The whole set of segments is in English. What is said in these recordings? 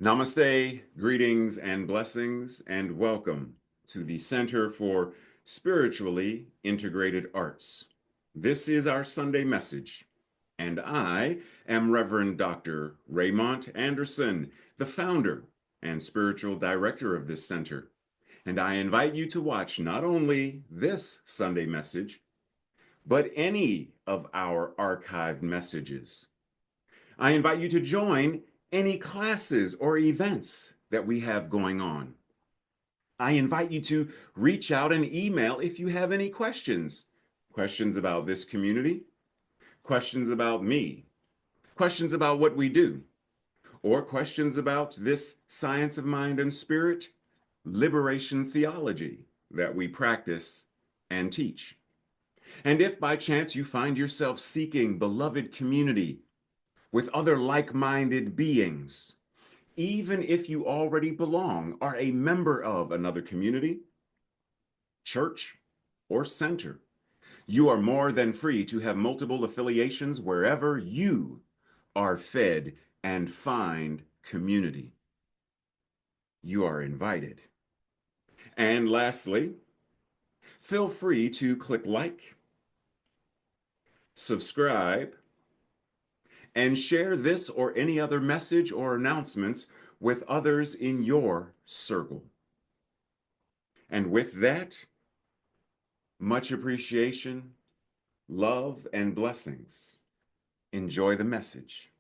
Namaste, greetings and blessings, and welcome to the Center for Spiritually Integrated Arts. This is our Sunday message, and I am Reverend Dr. Raymont Anderson, the founder and spiritual director of this center. And I invite you to watch not only this Sunday message, but any of our archived messages. I invite you to join any classes or events that we have going on. I invite you to reach out and email if you have any questions. Questions about this community, questions about me, questions about what we do, or questions about this science of mind and spirit, liberation theology that we practice and teach. And if by chance you find yourself seeking beloved community with other like-minded beings, even if you already belong, are a member of another community, church, or center, you are more than free to have multiple affiliations wherever you are fed and find community. You are invited. And lastly, feel free to click like, subscribe, and share this or any other message or announcements with others in your circle. And with that, much appreciation, love, and blessings. Enjoy the message.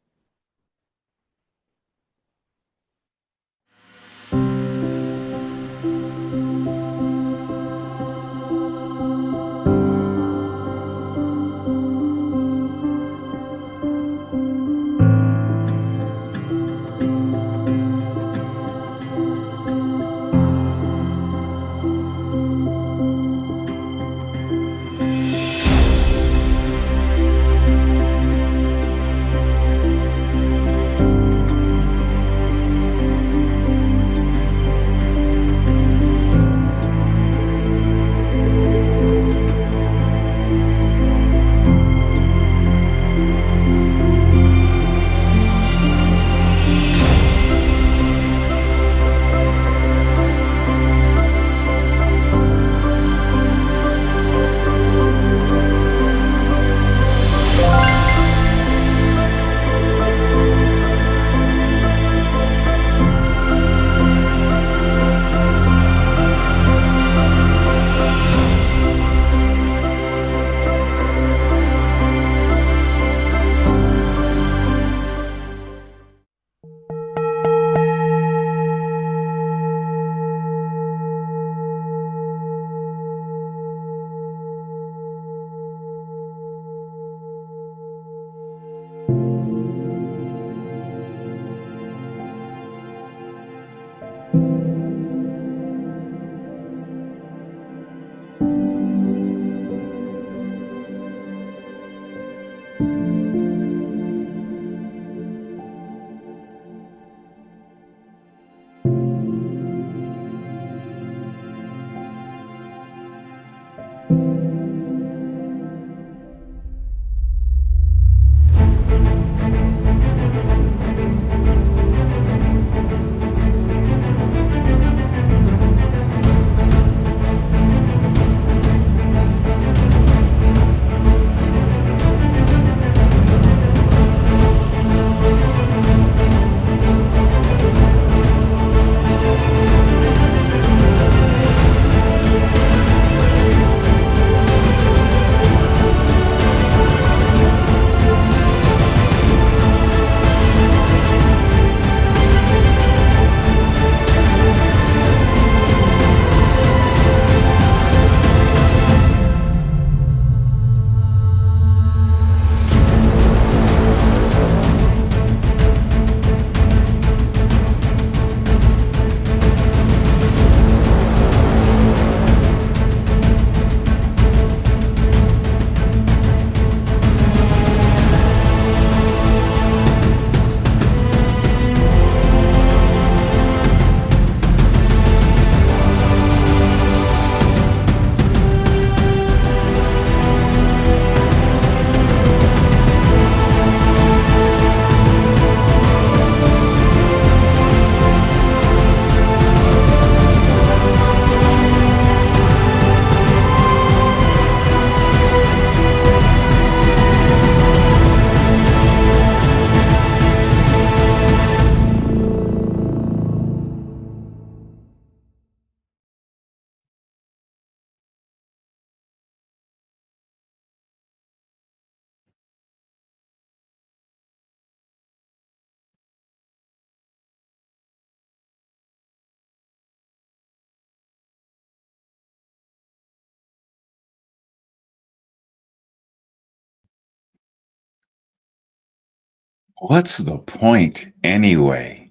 What's the point anyway?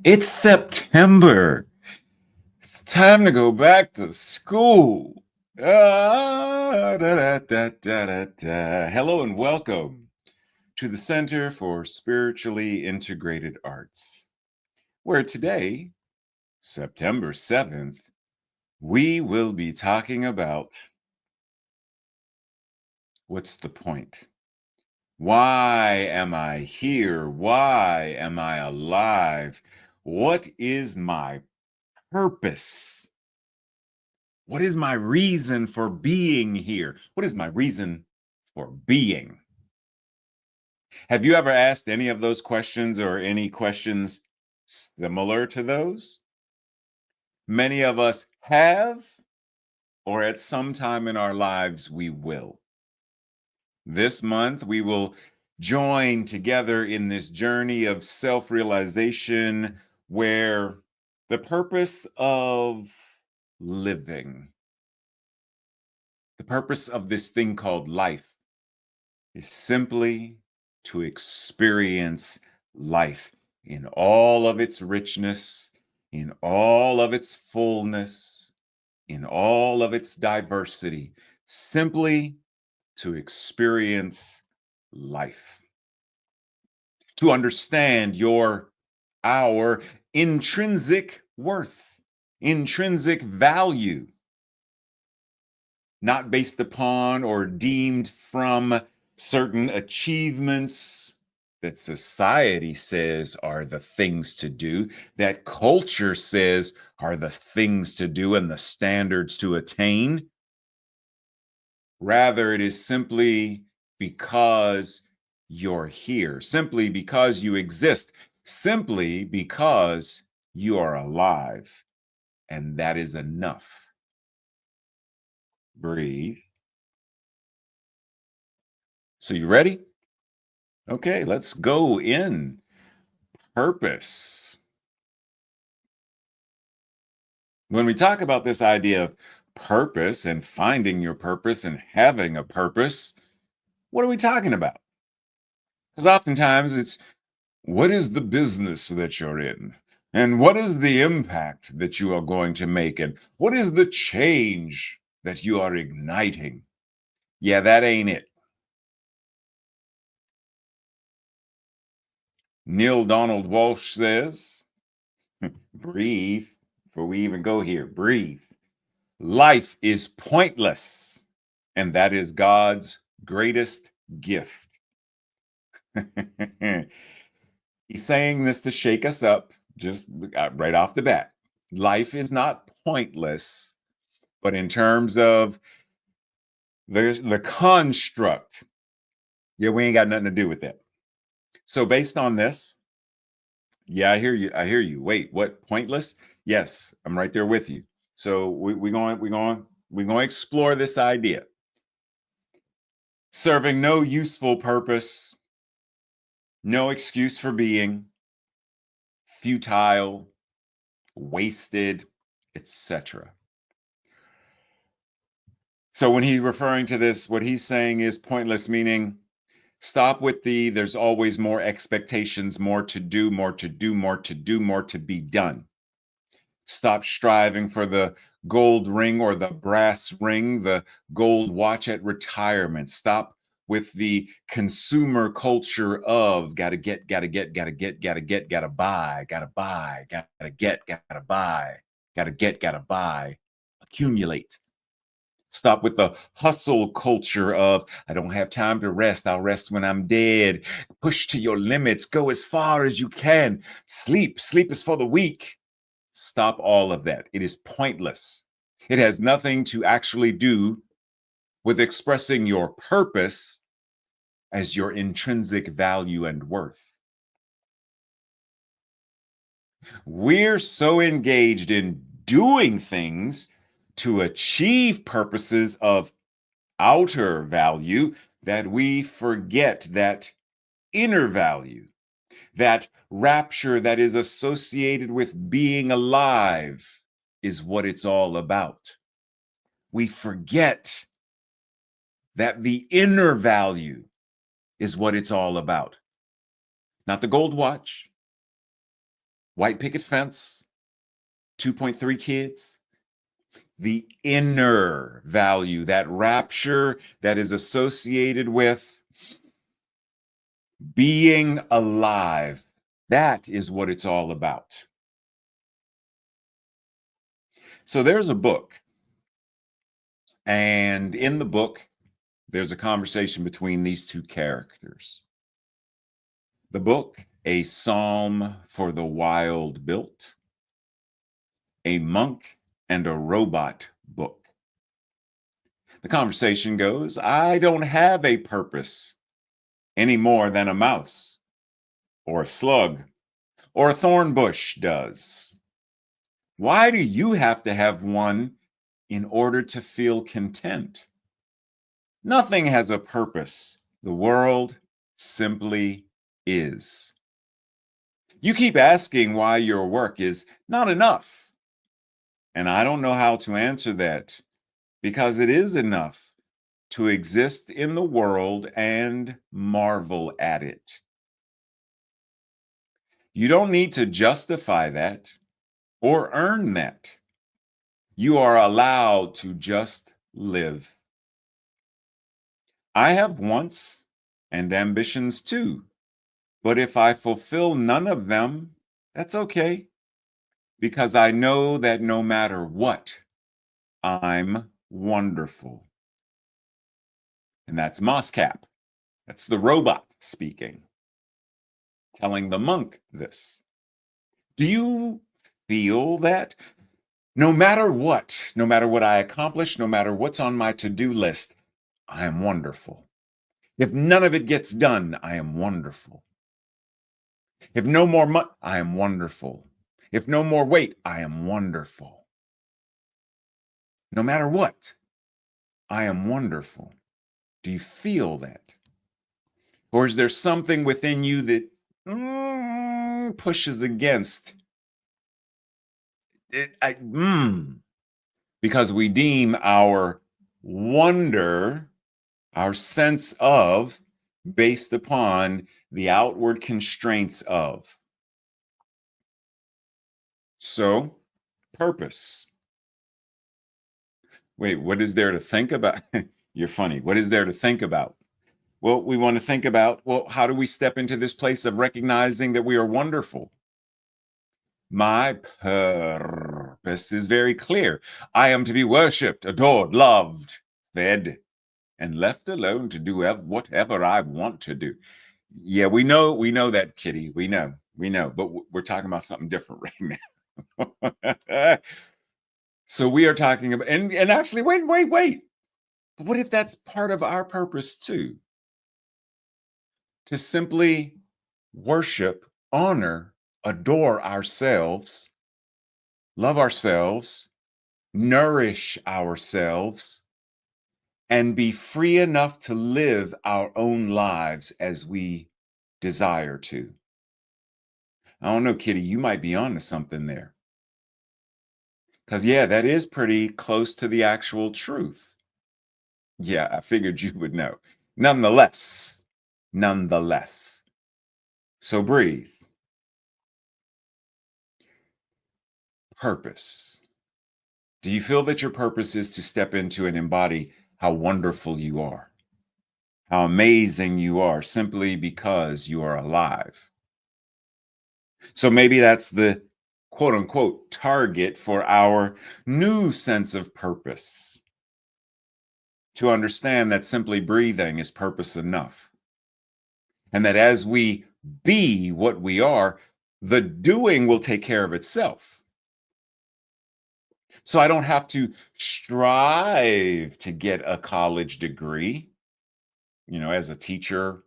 It's September. It's time to go back to school. Hello and welcome to the Center for Spiritually Integrated Arts, where today, September 7th, we will be talking about what's the point? Why am I here? Why am I alive? What is my purpose? What is my reason for being here? What is my reason for being? Have you ever asked any of those questions or any questions similar to those? Many of us have, or at some time in our lives, we will. This month, we will join together in this journey of self realization where the purpose of living, the purpose of this thing called life, is simply to experience life in all of its richness, in all of its fullness, in all of its diversity, simply to experience life, to understand our intrinsic worth, intrinsic value, not based upon or deemed from certain achievements that society says are the things to do, that culture says are the things to do and the standards to attain. Rather, it is simply because you're here, simply because you exist, simply because you are alive. And that is enough. Breathe. So, you ready? Okay, let's go in. Purpose. When we talk about this idea of purpose and finding your purpose and having a purpose, what are we talking about? Because oftentimes it's what is the business that you're in? And what is the impact that you are going to make? And what is the change that you are igniting? Yeah, that ain't it. Neil Donald Walsh says, breathe, before we even go here, breathe. Life is pointless, and that is God's greatest gift. He's saying this to shake us up just right off the bat. Life is not pointless, but in terms of the construct, yeah, we ain't got nothing to do with that. So based on this, yeah, I hear you. I hear you. Wait, what? Pointless? Yes, I'm right there with you. So we're going to explore this idea. Serving no useful purpose, no excuse for being, futile, wasted, etc. So when he's referring to this, what he's saying is pointless, meaning stop with there's always more expectations, more to do, more to do, more to do, more to be done. Stop striving for the gold ring or the brass ring, the gold watch at retirement. Stop with the consumer culture of gotta get, gotta get, gotta get, gotta get, gotta buy, gotta buy, gotta get, gotta buy, gotta get, gotta buy, accumulate. Stop with the hustle culture of I don't have time to rest. I'll rest when I'm dead. Push to your limits. Go as far as you can. Sleep. Sleep is for the weak. Stop all of that. It is pointless. It has nothing to actually do with expressing your purpose as your intrinsic value and worth. We're so engaged in doing things to achieve purposes of outer value that we forget that inner value, that rapture that is associated with being alive is what it's all about. We forget that the inner value is what it's all about. not the gold watch, white picket fence, 2.3 kids. The inner value, that rapture that is associated with being alive. That is what it's all about. So there's a book, and in the book, there's a conversation between these two characters. The book, A Psalm for the Wild Built, a monk and a robot book. The conversation goes, I don't have a purpose any more than a mouse or a slug or a thorn bush does. Why do you have to have one in order to feel content? Nothing has a purpose. The world simply is. You keep asking why your work is not enough. And I don't know how to answer that because it is enough to exist in the world and marvel at it. You don't need to justify that or earn that. You are allowed to just live. I have wants and ambitions too, but if I fulfill none of them, that's okay, because I know that no matter what, I'm wonderful. And that's Moscap. That's the robot speaking, telling the monk this. Do you feel that? No matter what I accomplish, no matter what's on my to-do list, I am wonderful. If none of it gets done, I am wonderful. If no more money, I am wonderful. If no more weight, I am wonderful. No matter what, I am wonderful. Do you feel that? Or is there something within you that pushes against it? Because we deem our wonder, our sense of, based upon the outward constraints of. So, purpose. Wait, what is there to think about? You're funny. What is there to think about? Well, we want to think about, well, how do we step into this place of recognizing that we are wonderful? My purpose is very clear. I am to be worshipped, adored, loved, fed, and left alone to do whatever I want to do. Yeah, we know that, Kitty. We know, but we're talking about something different right now. So we are talking about, and actually, wait. But what if that's part of our purpose too? To simply worship, honor, adore ourselves, love ourselves, nourish ourselves, and be free enough to live our own lives as we desire to. I don't know, Kitty, you might be onto something there. Because, yeah, that is pretty close to the actual truth. Yeah, I figured you would know. Nonetheless. So breathe. Purpose. Do you feel that your purpose is to step into and embody how wonderful you are? How amazing you are simply because you are alive? So maybe that's the quote unquote target for our new sense of purpose. To understand that simply breathing is purpose enough. And that as we be what we are, the doing will take care of itself. So I don't have to strive to get a college degree, as a teacher,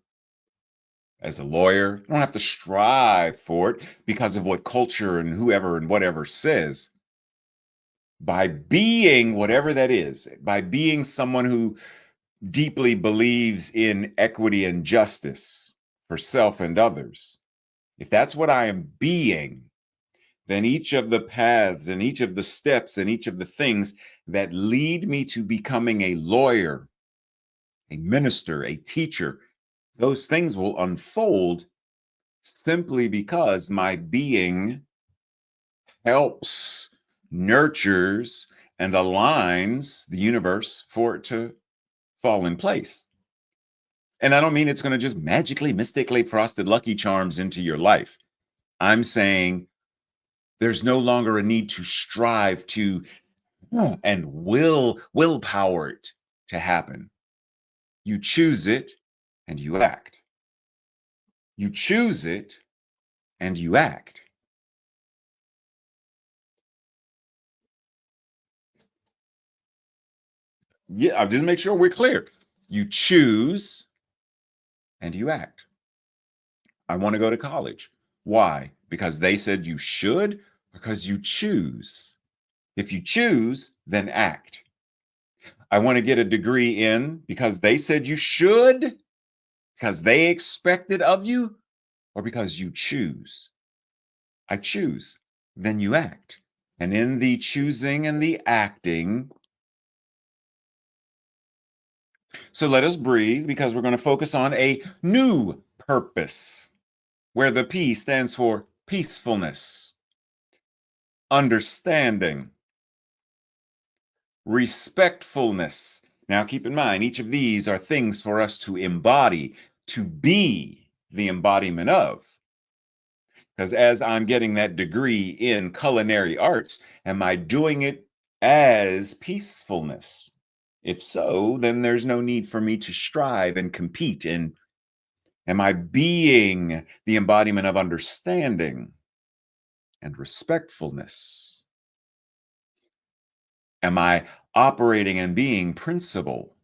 as a lawyer. I don't have to strive for it because of what culture and whoever and whatever says. By being whatever that is, by being someone who deeply believes in equity and justice for self and others, if that's what I am being, then each of the paths and each of the steps and each of the things that lead me to becoming a lawyer, a minister, a teacher, those things will unfold simply because my being helps, nurtures, and aligns the universe for it to fall in place. And I don't mean it's going to just magically, mystically frosted Lucky Charms into your life. I'm saying there's no longer a need to strive to and willpower it to happen. You choose it and you act. You choose it and you act. Yeah, I'll just make sure we're clear. You choose and you act. I want to go to college. Why? Because they said you should, because you choose. If you choose, then act. I want to get a degree in because they said you should, because they expect it of you, or because you choose. I choose. Then you act. And in the choosing and the acting, so let us breathe because we're going to focus on a new purpose where the P stands for peacefulness, understanding, respectfulness. Now, keep in mind, each of these are things for us to embody, to be the embodiment of. Because as I'm getting that degree in culinary arts, am I doing it as peacefulness? If so, then there's no need for me to strive and compete. And am I being the embodiment of understanding and respectfulness? Am I operating and being principle?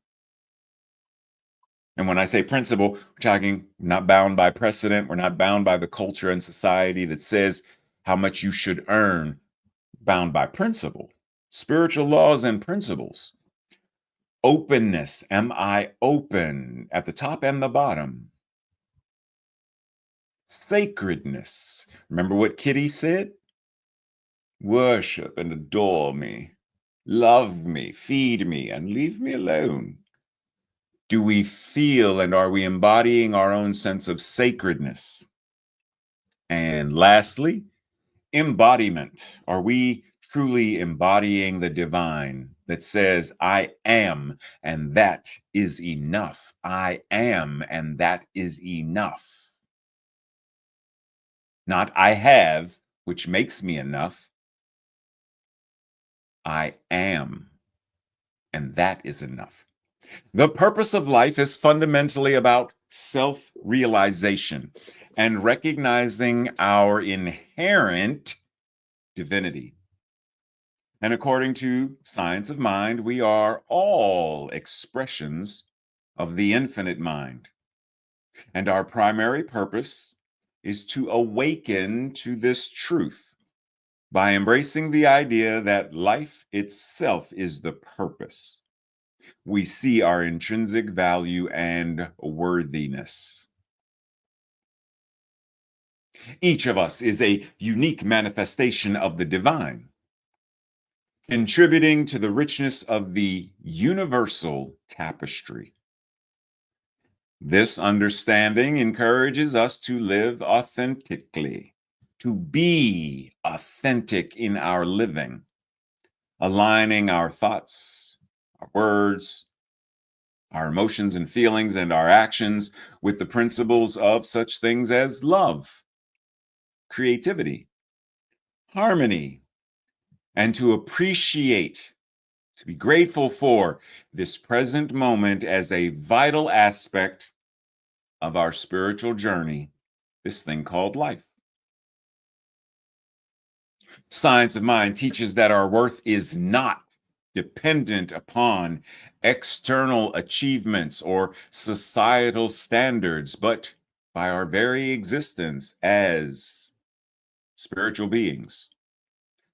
And when I say principle, we're talking not bound by precedent. We're not bound by the culture and society that says how much you should earn, bound by principle, spiritual laws and principles. Openness. Am I open at the top and the bottom? Sacredness. Remember what Kitty said? Worship and adore me. Love me, feed me, and leave me alone. Do we feel and are we embodying our own sense of sacredness? And lastly, embodiment. Are we truly embodying the divine that says, I am, and that is enough? I am, and that is enough. Not I have, which makes me enough. I am, and that is enough. The purpose of life is fundamentally about self realization and recognizing our inherent divinity. And according to science of mind, we are all expressions of the infinite mind. And our primary purpose is to awaken to this truth by embracing the idea that life itself is the purpose. We see our intrinsic value and worthiness. Each of us is a unique manifestation of the divine, contributing to the richness of the universal tapestry. This understanding encourages us to live authentically, to be authentic in our living, aligning our thoughts, our words, our emotions and feelings, and our actions with the principles of such things as love, creativity, harmony, and to appreciate, to be grateful for this present moment as a vital aspect of our spiritual journey, this thing called life. Science of Mind teaches that our worth is not dependent upon external achievements or societal standards, but by our very existence as spiritual beings.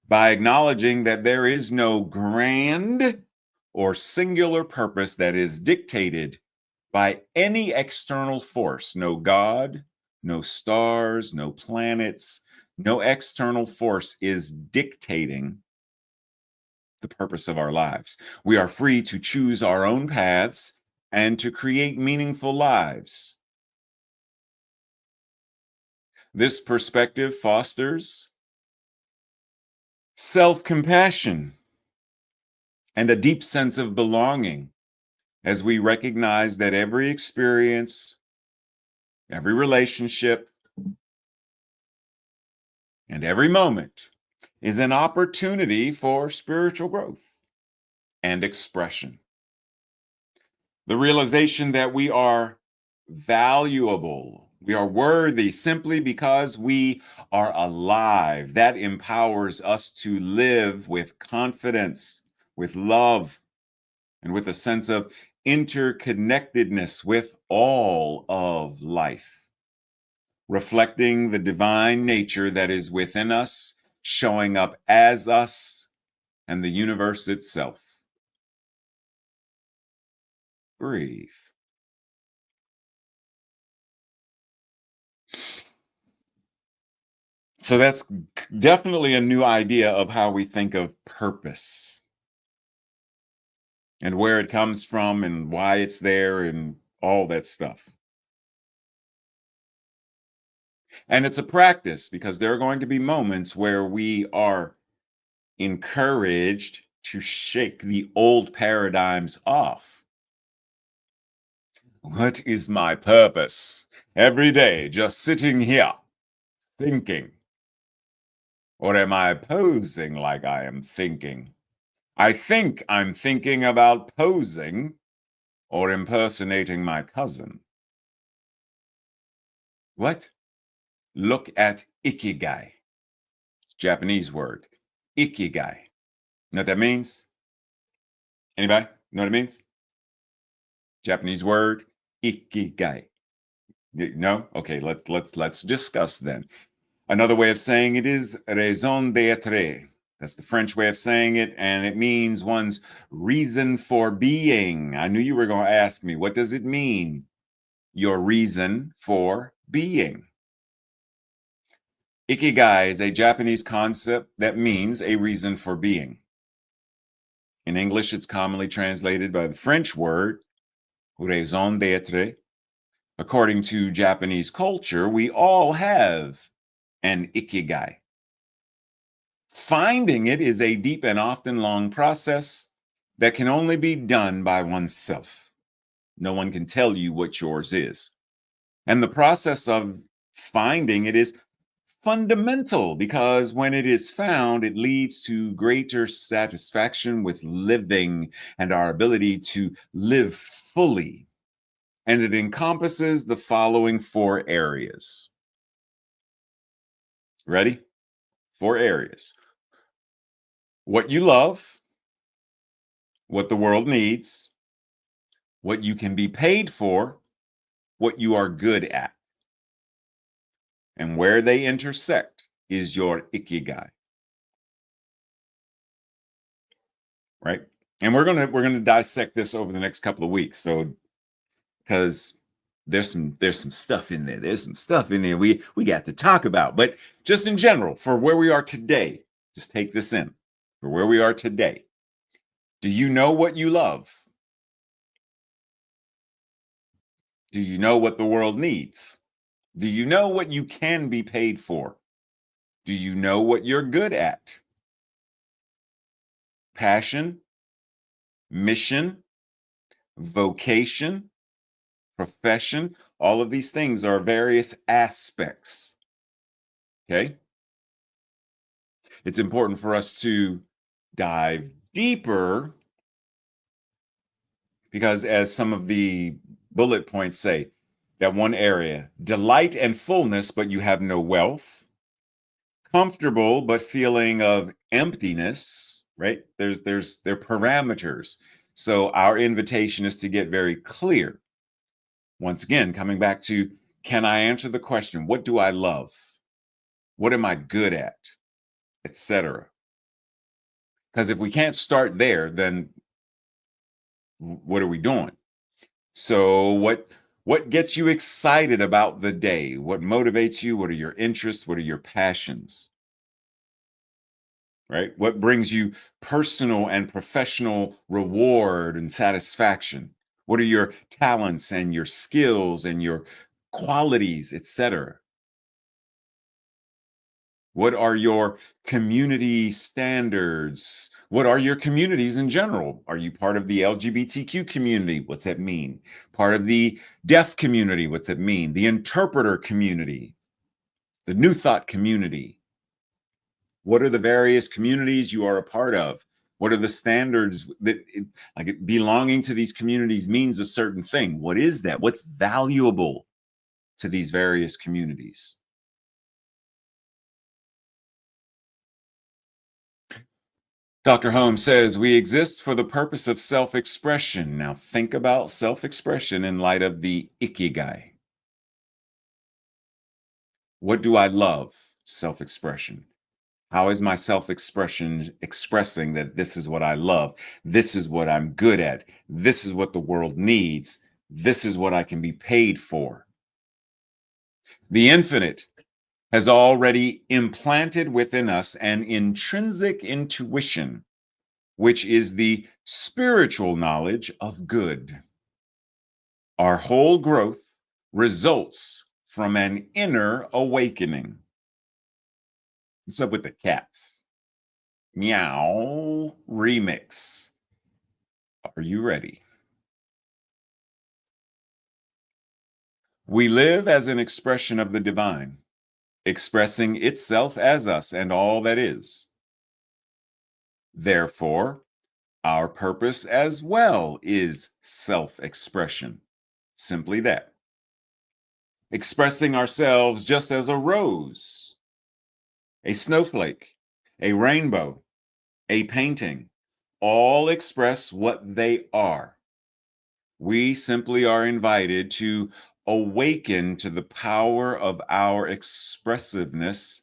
By acknowledging that there is no grand or singular purpose that is dictated by any external force, no God, no stars, no planets, no external force is dictating the purpose of our lives. We are free to choose our own paths and to create meaningful lives. This perspective fosters self-compassion and a deep sense of belonging as we recognize that every experience, every relationship, and every moment is an opportunity for spiritual growth and expression. The realization that we are valuable, we are worthy simply because we are alive. That empowers us to live with confidence, with love, and with a sense of interconnectedness with all of life, reflecting the divine nature that is within us, showing up as us and the universe itself. Breathe. So that's definitely a new idea of how we think of purpose and where it comes from and why it's there and all that stuff. And it's a practice because there are going to be moments where we are encouraged to shake the old paradigms off. What is my purpose? Every day, just sitting here thinking. Or am I posing like I am thinking? I think I'm thinking about posing or impersonating my cousin. What? Look at ikigai. Japanese word. Ikigai. Know what that means? Anybody know what it means? Japanese word. Ikigai. No? Okay, let's discuss then. Another way of saying it is raison d'être. That's the French way of saying it, and it means one's reason for being. I knew you were going to ask me, what does it mean? Your reason for being. Ikigai is a Japanese concept that means a reason for being. In English, it's commonly translated by the French word raison d'être. According to Japanese culture, we all have an ikigai. Finding it is a deep and often long process that can only be done by oneself. No one can tell you what yours is. And the process of finding it is fundamental because when it is found, it leads to greater satisfaction with living and our ability to live fully. And it encompasses the following 4 areas. Ready? 4 areas. What you love, what the world needs, what you can be paid for, what you are good at. And where they intersect is your ikigai. Right? And we're gonna dissect this over the next couple of weeks. So because there's some stuff in there. There's some stuff in there we got to talk about. But just in general, for where we are today, just take this in. For where we are today, do you know what you love? Do you know what the world needs? Do you know what you can be paid for? Do you know what you're good at? Passion, mission, vocation, profession, all of these things are various aspects. Okay? It's important for us to dive deeper because, as some of the bullet points say, that one area, delight and fullness, but you have no wealth, comfortable, but feeling of emptiness, right? There are parameters. So our invitation is to get very clear. Once again, coming back to, can I answer the question, what do I love? What am I good at? Etc. Because if we can't start there, then what are we doing? So what gets you excited about the day? What motivates you? What are your interests? What are your passions? Right? What brings you personal and professional reward and satisfaction? What are your talents and your skills and your qualities, etc.? What are your community standards? What are your communities in general? Are you part of the LGBTQ community? What's that mean? Part of the deaf community? What's it mean? The interpreter community, the New Thought community. What are the various communities you are a part of? What are the standards that, belonging to these communities means a certain thing? What is that? What's valuable to these various communities? Dr. Holmes says we exist for the purpose of self-expression. Now think about self-expression in light of the ikigai. What do I love? Self-expression. How is my self-expression expressing that this is what I love? This is what I'm good at. This is what the world needs. This is what I can be paid for. The infinite has already implanted within us an intrinsic intuition, which is the spiritual knowledge of good. Our whole growth results from an inner awakening. What's up with the cats? Meow remix. Are you ready? We live as an expression of the divine, expressing itself as us and all that is. Therefore, our purpose as well is self-expression. Simply that. Expressing ourselves just as a rose, a snowflake, a rainbow, a painting, all express what they are. We simply are invited to awaken to the power of our expressiveness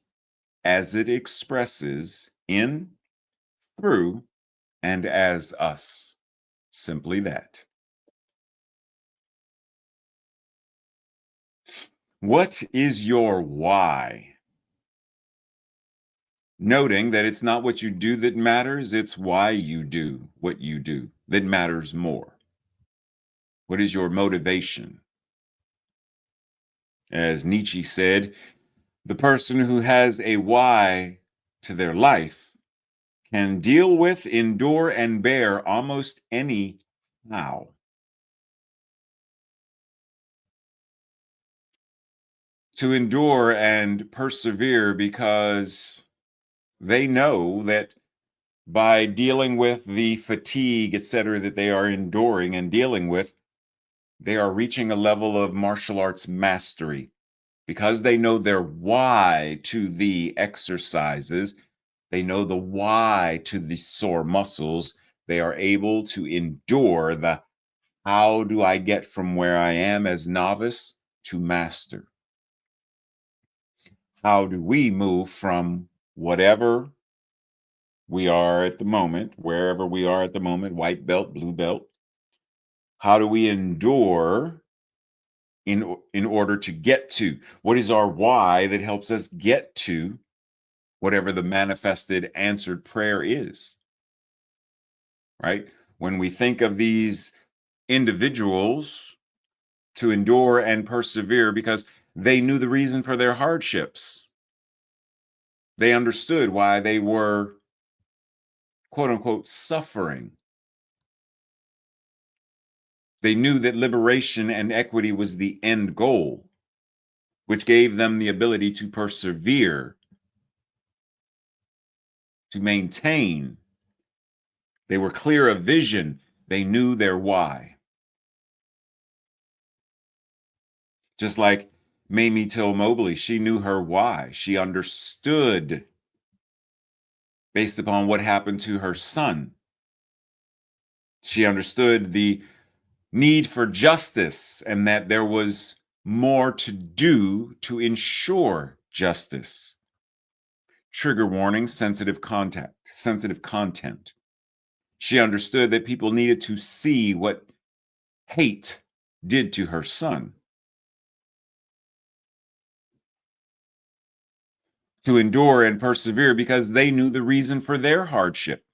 as it expresses in, through, and as us. Simply that. What is your why? Noting that it's not what you do that matters, it's why you do what you do that matters more. What is your motivation? As Nietzsche said, the person who has a why to their life can deal with, endure, and bear almost any how. To endure and persevere because they know that by dealing with the fatigue, etc., that they are enduring and dealing with, they are reaching a level of martial arts mastery. Because they know their why to the exercises, they know the why to the sore muscles, they are able to endure the how do I get from where I am as novice to master? How do we move from whatever we are at the moment, wherever we are at the moment, white belt, blue belt? How do we endure in order to get to? What is our why that helps us get to whatever the manifested answered prayer is, right? When we think of these individuals to endure and persevere because they knew the reason for their hardships. They understood why they were, quote unquote, suffering. They knew that liberation and equity was the end goal, which gave them the ability to persevere, to maintain. They were clear of vision. They knew their why. Just like Mamie Till Mobley, she knew her why. She understood based upon what happened to her son. She understood the need for justice and that there was more to do to ensure justice. Trigger warning, sensitive content. She understood that people needed to see what hate did to her son. To endure and persevere because they knew the reason for their hardship.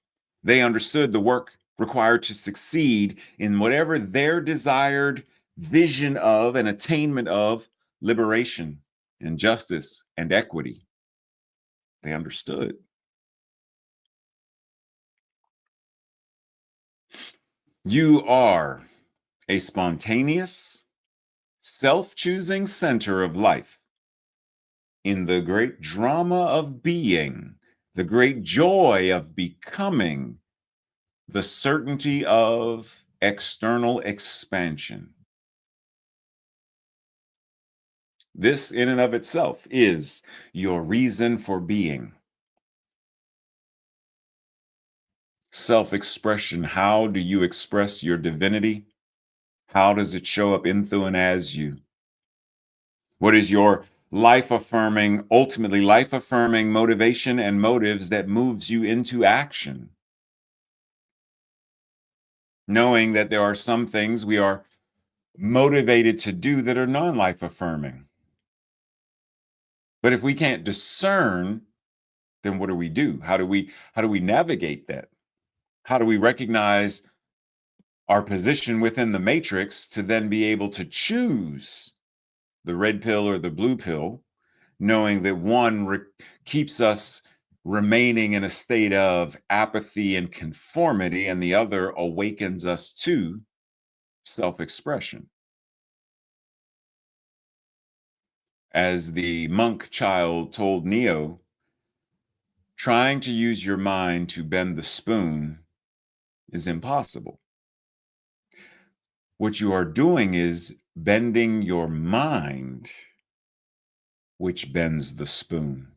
They understood the work required to succeed in whatever their desired vision of and attainment of liberation and justice and equity. They understood. You are a spontaneous, self-choosing center of life in the great drama of being, the great joy of becoming, the certainty of external expansion. This, in and of itself, is your reason for being. Self-expression. How do you express your divinity? How does it show up in, through, and as you? What is your life-affirming, ultimately life-affirming motivation and motives that moves you into action? Knowing that there are some things we are motivated to do that are non-life affirming. But if we can't discern, then what do we do? How do we navigate that? How do we recognize our position within the matrix to then be able to choose the red pill or the blue pill, knowing that one keeps us remaining in a state of apathy and conformity, and the other awakens us to self-expression? As the monk child told Neo, trying to use your mind to bend the spoon is impossible. What you are doing is bending your mind, which bends the spoon.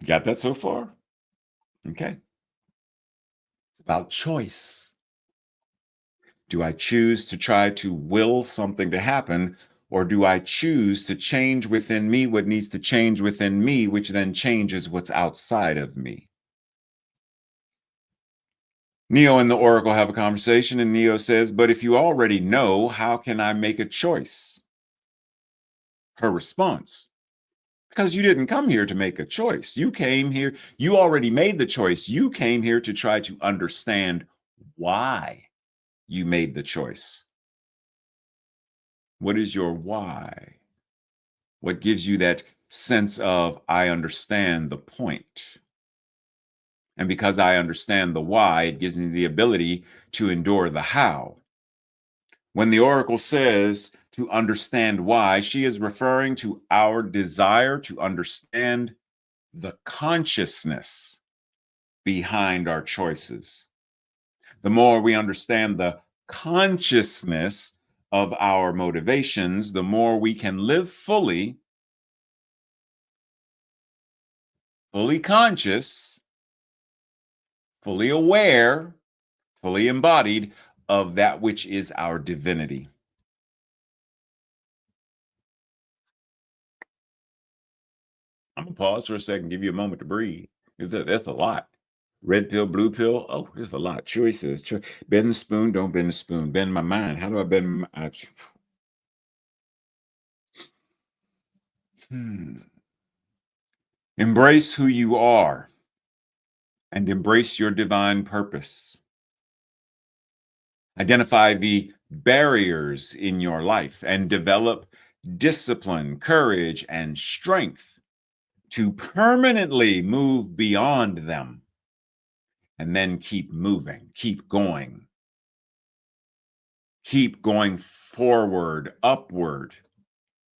Got that so far? Okay. It's about choice. Do I choose to try to will something to happen, or do I choose to change within me what needs to change within me, which then changes what's outside of me? Neo and the Oracle have a conversation, and Neo says, "But if you already know, how can I make a choice?" Her response, "Because you didn't come here to make a choice. You came here, you already made the choice. You came here to try to understand why you made the choice." What is your why? What gives you that sense of, I understand the point? And because I understand the why, it gives me the ability to endure the how. When the Oracle says to understand why, she is referring to our desire to understand the consciousness behind our choices. The more we understand the consciousness of our motivations, the more we can live fully conscious, fully aware, fully embodied of that which is our divinity. I'm gonna pause for a second, give you a moment to breathe. That's a lot. Red pill, blue pill. Oh, there's a lot. Choices. Bend the spoon, don't bend the spoon. Bend my mind. How do I bend my Embrace who you are and embrace your divine purpose. Identify the barriers in your life and develop discipline, courage, and strength to permanently move beyond them, and then keep moving, keep going forward, upward,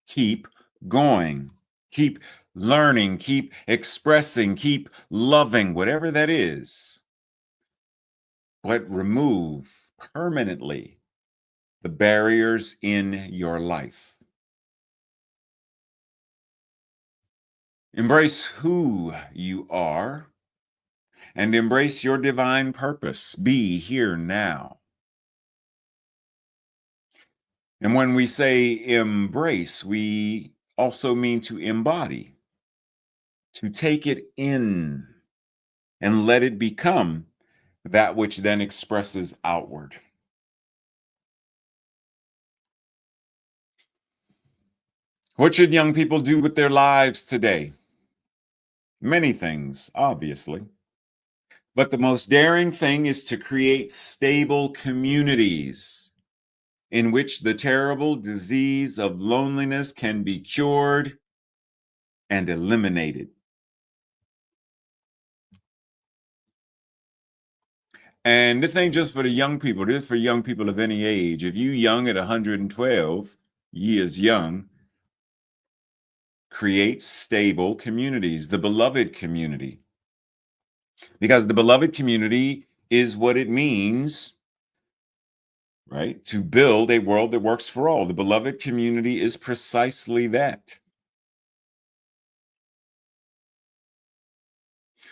keep going, keep learning, keep expressing, keep loving, whatever that is, but remove permanently the barriers in your life. Embrace who you are and embrace your divine purpose. Be here now. And when we say embrace, we also mean to embody, to take it in and let it become that which then expresses outward. What should young people do with their lives today? Many things, obviously. But the most daring thing is to create stable communities in which the terrible disease of loneliness can be cured and eliminated. And this ain't just for the young people, this is for young people of any age. If you young at 112 years young, create stable communities, the beloved community. Because the beloved community is what it means, right, to build a world that works for all. The beloved community is precisely that.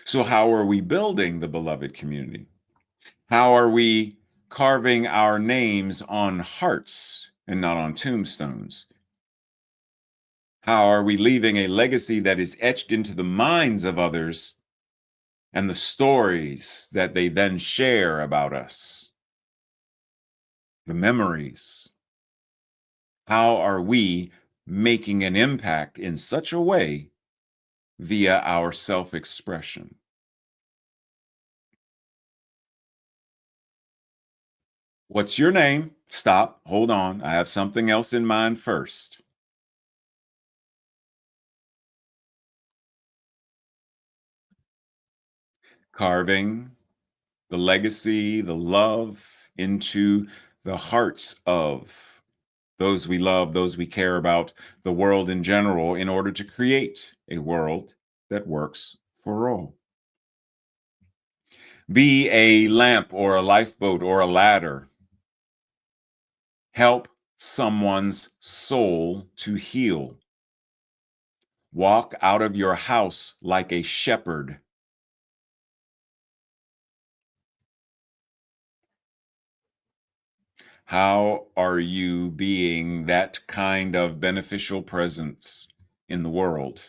So, how are we building the beloved community? How are we carving our names on hearts and not on tombstones? How are we leaving a legacy that is etched into the minds of others and the stories that they then share about us? The memories. How are we making an impact in such a way via our self-expression? What's your name? Stop, hold on. I have something else in mind first. Carving the legacy, the love into the hearts of those we love, those we care about, the world in general, in order to create a world that works for all. Be a lamp or a lifeboat or a ladder. Help someone's soul to heal. Walk out of your house like a shepherd. How are you being that kind of beneficial presence in the world?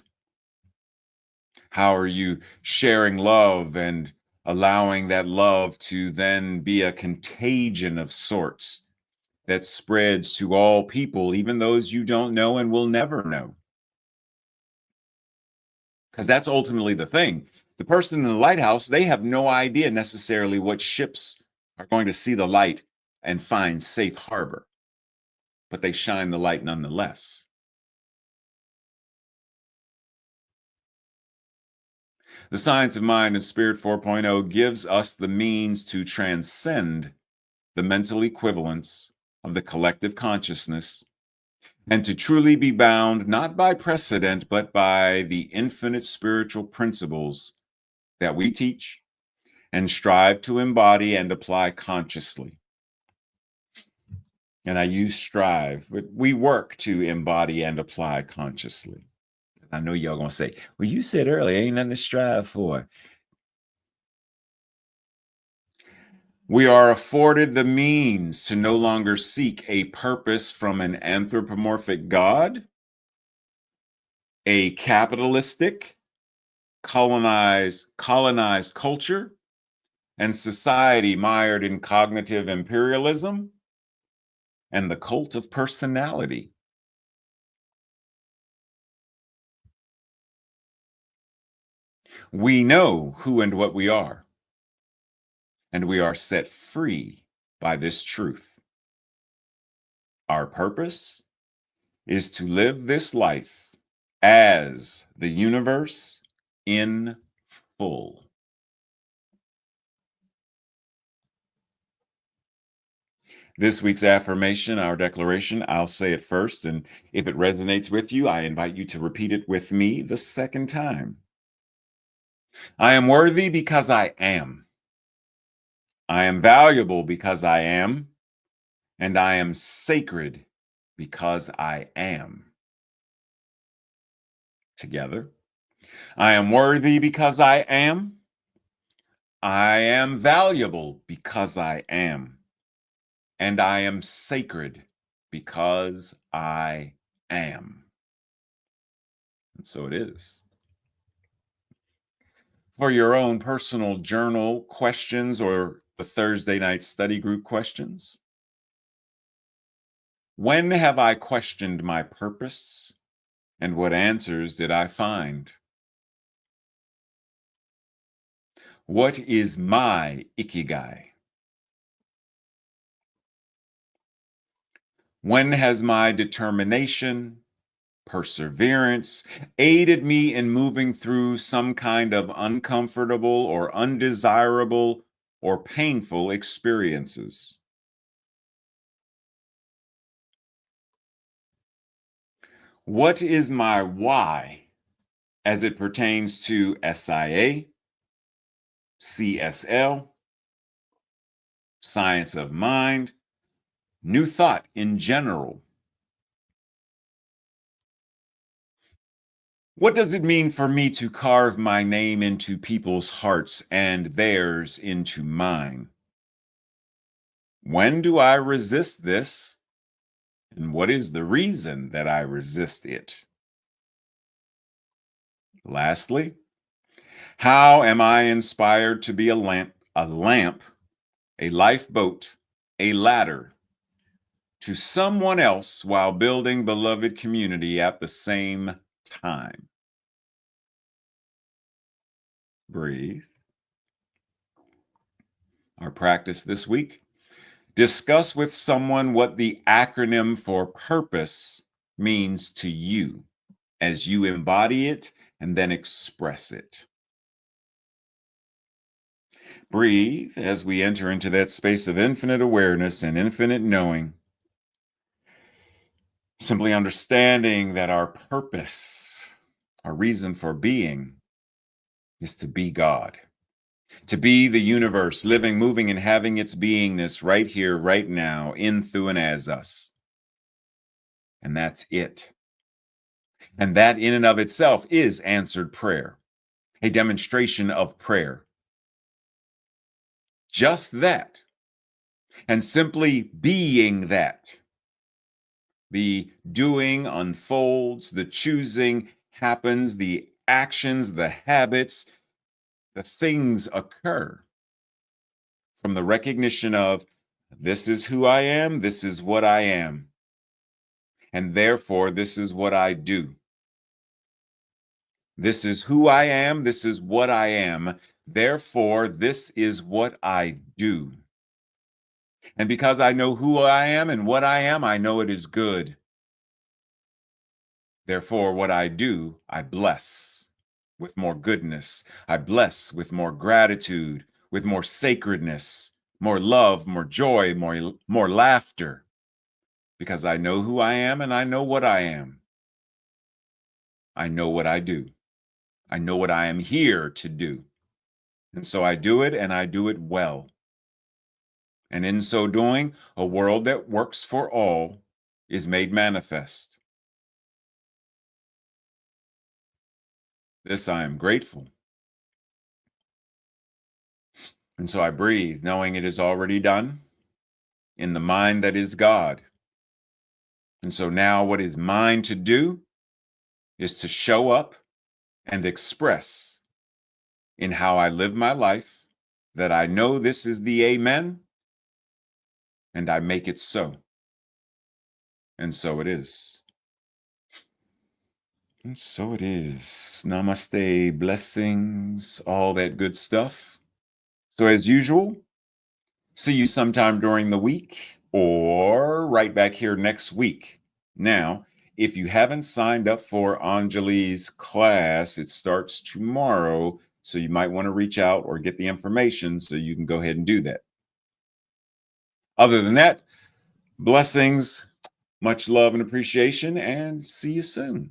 How are you sharing love and allowing that love to then be a contagion of sorts that spreads to all people, even those you don't know and will never know? Because that's ultimately the thing. The person in the lighthouse, they have no idea necessarily what ships are going to see the light and find safe harbor, but they shine the light nonetheless. The Science of Mind and Spirit 4.0 gives us the means to transcend the mental equivalence of the collective consciousness and to truly be bound not by precedent, but by the infinite spiritual principles that we teach and strive to embody and apply consciously. And I use strive, but we work to embody and apply consciously. I know y'all gonna say, well, you said earlier, ain't nothing to strive for. We are afforded the means to no longer seek a purpose from an anthropomorphic God, a capitalistic, colonized culture, and society mired in cognitive imperialism and the cult of personality. We know who and what we are, and we are set free by this truth. Our purpose is to live this life as the universe in full. This week's affirmation, our declaration, I'll say it first, and if it resonates with you, I invite you to repeat it with me the second time. I am worthy because I am. I am valuable because I am. And I am sacred because I am. Together. I am worthy because I am. I am valuable because I am. And I am sacred because I am. And so it is. For your own personal journal questions or the Thursday night study group questions, when have I questioned my purpose and what answers did I find? What is my ikigai? When has my determination, perseverance aided me in moving through some kind of uncomfortable or undesirable or painful experiences? What is my why as it pertains to SIA, CSL, science of mind, new thought in general? What does it mean for me to carve my name into people's hearts and theirs into mine? When do I resist this? And what is the reason that I resist it? Lastly, how am I inspired to be a lamp, a lifeboat, a ladder to someone else while building beloved community at the same time? Breathe. Our practice this week: discuss with someone what the acronym for purpose means to you as you embody it and then express it. Breathe as we enter into that space of infinite awareness and infinite knowing, simply understanding that our purpose, our reason for being, is to be God, to be the universe, living, moving, and having its beingness right here, right now, in, through, and as us. And that's it. And that in and of itself is answered prayer, a demonstration of prayer. Just that. And simply being that. The doing unfolds, the choosing happens, the actions, the habits, the things occur from the recognition of this is who I am, this is what I am, and therefore this is what I do. This is who I am, this is what I am, therefore this is what I do. And because I know who I am and what I am, I know it is good. Therefore, what I do, I bless with more goodness. I bless with more gratitude, with more sacredness, more love, more joy, more laughter, because I know who I am and I know what I am. I know what I do. I know what I am here to do. And so I do it and I do it well. And in so doing, a world that works for all is made manifest. This I am grateful. And so I breathe, knowing it is already done in the mind that is God. And so now what is mine to do is to show up and express in how I live my life that I know this is the amen, and I make it so. And so it is. And so it is. Namaste, blessings, all that good stuff. So as usual, see you sometime during the week or right back here next week. Now, if you haven't signed up for Anjali's class, it starts tomorrow. So you might want to reach out or get the information so you can go ahead and do that. Other than that, blessings, much love and appreciation, and see you soon.